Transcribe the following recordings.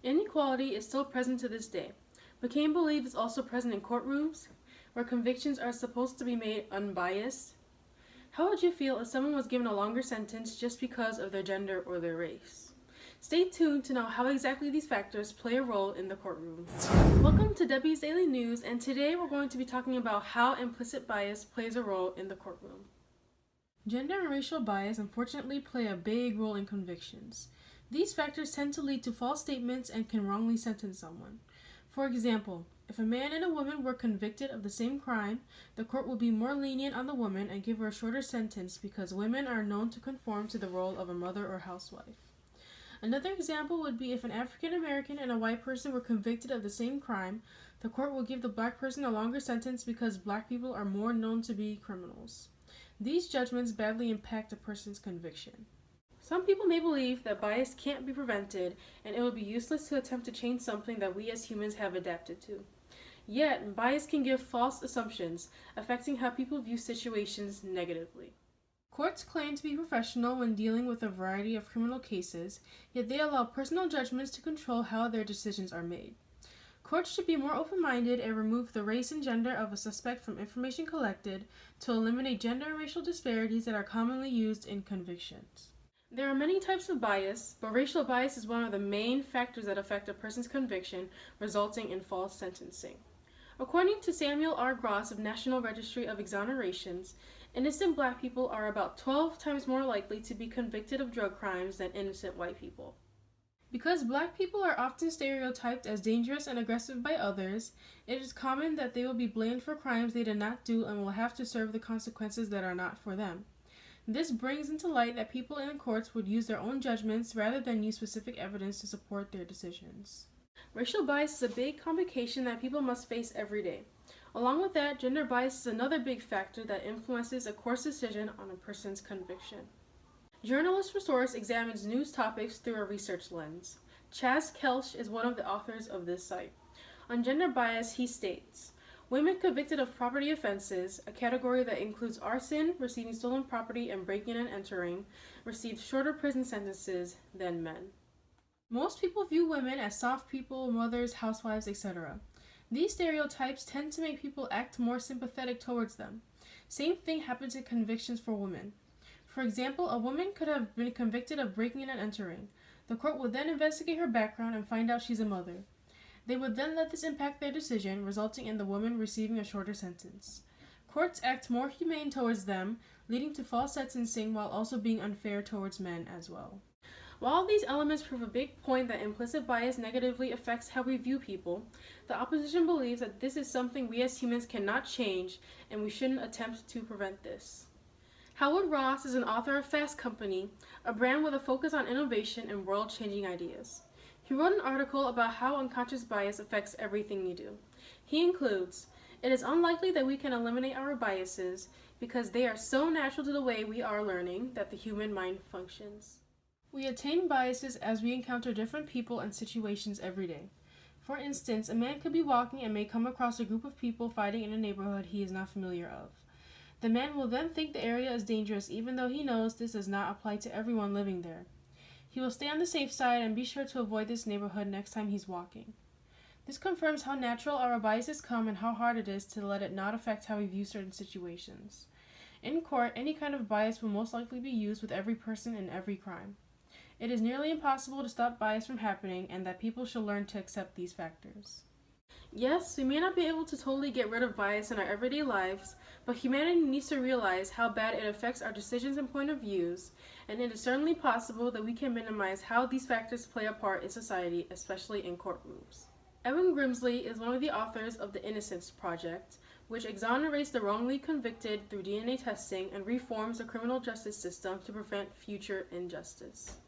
Inequality is still present to this day. McCain believes it's also present in courtrooms, where convictions are supposed to be made unbiased. How would you feel if someone was given a longer sentence just because of their gender or their race? Stay tuned to know how exactly these factors play a role in the courtroom. Welcome to Debbie's Daily News, and today we're going to be talking about how implicit bias plays a role in the courtroom. Gender and racial bias unfortunately play a big role in convictions. These factors tend to lead to false statements and can wrongly sentence someone. For example, if a man and a woman were convicted of the same crime, the court will be more lenient on the woman and give her a shorter sentence because women are known to conform to the role of a mother or housewife. Another example would be if an African American and a white person were convicted of the same crime, the court will give the black person a longer sentence because black people are more known to be criminals. These judgments badly impact a person's conviction. Some people may believe that bias can't be prevented and it would be useless to attempt to change something that we as humans have adapted to. Yet, bias can give false assumptions, affecting how people view situations negatively. Courts claim to be professional when dealing with a variety of criminal cases, yet they allow personal judgments to control how their decisions are made. Courts should be more open-minded and remove the race and gender of a suspect from information collected to eliminate gender and racial disparities that are commonly used in convictions. There are many types of bias, but racial bias is one of the main factors that affect a person's conviction, resulting in false sentencing. According to Samuel R. Gross of National Registry of Exonerations, innocent black people are about 12 times more likely to be convicted of drug crimes than innocent white people. Because black people are often stereotyped as dangerous and aggressive by others, it is common that they will be blamed for crimes they did not do and will have to serve the consequences that are not for them. This brings into light that people in the courts would use their own judgments rather than use specific evidence to support their decisions. Racial bias is a big complication that people must face every day. Along with that, gender bias is another big factor that influences a court's decision on a person's conviction. Journalist Resource examines news topics through a research lens. Chaz Kelsch is one of the authors of this site. On gender bias, he states, women convicted of property offenses, a category that includes arson, receiving stolen property, and breaking and entering, receive shorter prison sentences than men. Most people view women as soft people, mothers, housewives, etc. These stereotypes tend to make people act more sympathetic towards them. Same thing happens in convictions for women. For example, a woman could have been convicted of breaking and entering. The court would then investigate her background and find out she's a mother. They would then let this impact their decision, resulting in the woman receiving a shorter sentence. Courts act more humane towards them, leading to false sentencing while also being unfair towards men as well. While these elements prove a big point that implicit bias negatively affects how we view people, the opposition believes that this is something we as humans cannot change and we shouldn't attempt to prevent this. Howard Ross is an author of Fast Company, a brand with a focus on innovation and world-changing ideas. He wrote an article about how unconscious bias affects everything we do. He includes, "It is unlikely that we can eliminate our biases because they are so natural to the way we are learning that the human mind functions. We attain biases as we encounter different people and situations every day. For instance, a man could be walking and may come across a group of people fighting in a neighborhood he is not familiar of. The man will then think the area is dangerous even though he knows this does not apply to everyone living there. He will stay on the safe side and be sure to avoid this neighborhood next time he's walking." This confirms how natural our biases come and how hard it is to let it not affect how we view certain situations. In court, any kind of bias will most likely be used with every person in every crime. It is nearly impossible to stop bias from happening, and that people should learn to accept these factors. Yes, we may not be able to totally get rid of bias in our everyday lives, but humanity needs to realize how bad it affects our decisions and point of views, and it is certainly possible that we can minimize how these factors play a part in society, especially in courtrooms. Evan Grimsley is one of the authors of the Innocence Project, which exonerates the wrongly convicted through DNA testing and reforms the criminal justice system to prevent future injustice.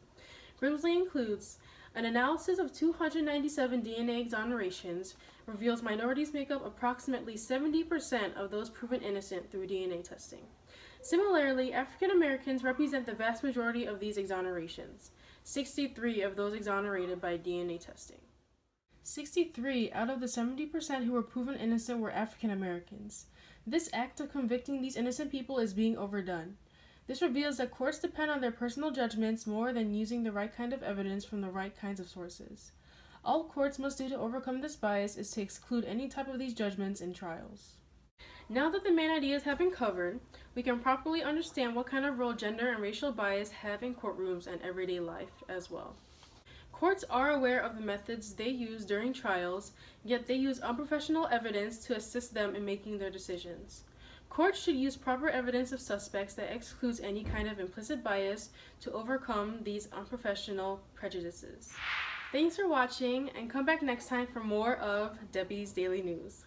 Grimsley includes an analysis of 297 DNA exonerations reveals minorities make up approximately 70% of those proven innocent through DNA testing. Similarly, African Americans represent the vast majority of these exonerations, 63 of those exonerated by DNA testing. 63 out of the 70% who were proven innocent were African Americans. This act of convicting these innocent people is being overdone. This reveals that courts depend on their personal judgments more than using the right kind of evidence from the right kinds of sources. All courts must do to overcome this bias is to exclude any type of these judgments in trials. Now that the main ideas have been covered, we can properly understand what kind of role gender and racial bias have in courtrooms and everyday life as well. Courts are aware of the methods they use during trials, yet they use unprofessional evidence to assist them in making their decisions. Courts should use proper evidence of suspects that excludes any kind of implicit bias to overcome these unprofessional prejudices. Thanks for watching, and come back next time for more of Debbie's Daily News.